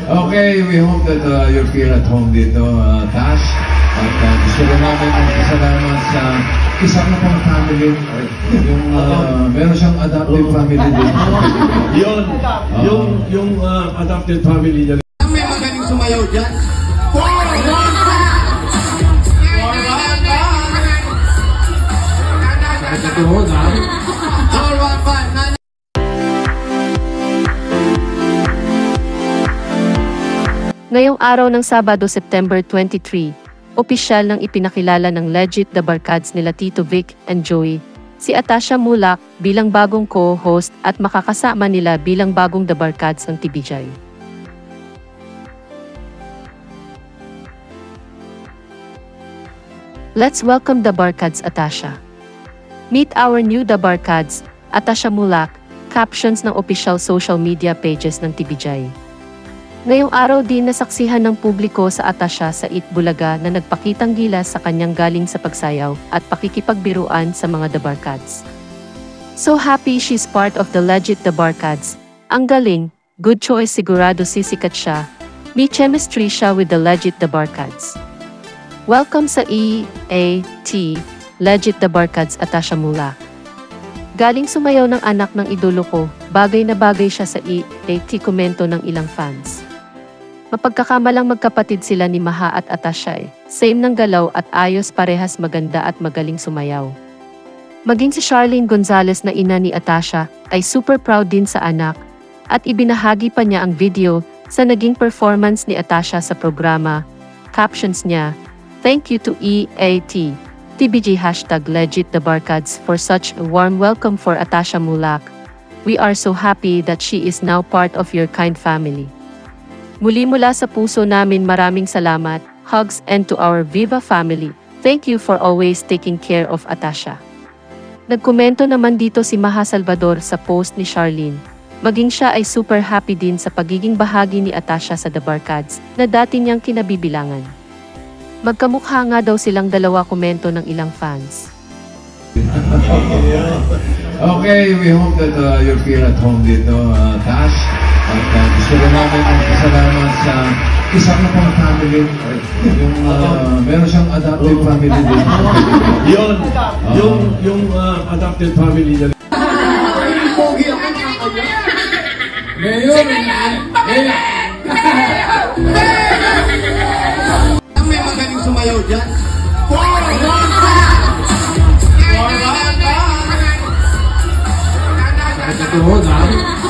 Okay, we hope that you feel at home dito, Tash. At gusto rin namin magpasalamat sa isang pang family. Yung meron siyang adopted family dito. Yung adopted family niya. May magaling sumayaw dyan. Ngayong araw ng Sabado, September 23, opisyal nang ipinakilala ng Legit The Barkads nila Tito Vic and Joey, si Atasha Mulak bilang bagong co-host at makakasama nila bilang bagong The Barkads ng TVJ. Let's welcome The Barkads Atasha. Meet our new The Barkads, Atasha Mulak, captions ng official social media pages ng TVJ. Ngayong araw din nasaksihan ng publiko sa Atasha sa Itbulaga na nagpakitang gilas sa kanyang galing sa pagsayaw at pakikipagbiruan sa mga The Barkads. So happy she's part of the Legit The Barkads. Ang galing, good choice, sigurado sisikat siya. May chemistry siya with the Legit The Barkads. Welcome sa EAT, Legit The Barkads Atasha Mulak. Galing sumayaw ng anak ng idolo ko, bagay na bagay siya sa EAT, komento ng ilang fans. Mapagkakamalang magkapatid sila ni Maha at Atasha Same ng galaw at ayos, parehas maganda at magaling sumayaw. Maging si Charlene Gonzalez na ina ni Atasha ay super proud din sa anak at ibinahagi pa niya ang video sa naging performance ni Atasha sa programa. Captions niya, "Thank you to EAT, TBG #Legit The Barkads for such a warm welcome for Atasha Mulak. We are so happy that she is now part of your kind family. Muli mula sa puso namin maraming salamat, hugs, and to our Viva family, thank you for always taking care of Atasha." Nagkomento naman dito si Maha Salvador sa post ni Charlene. Maging siya ay super happy din sa pagiging bahagi ni Atasha sa The Barkads na dati niyang kinabibilangan. Magkamukha nga daw silang dalawa, komento ng ilang fans. Okay, we hope that you feel at home dito, Tash. At gusto rin namin magpasalamat sa isang pang family. Yung meron siyang adopted family dito. Yung adopted family niya. May magaling sumayaw dyan. Ito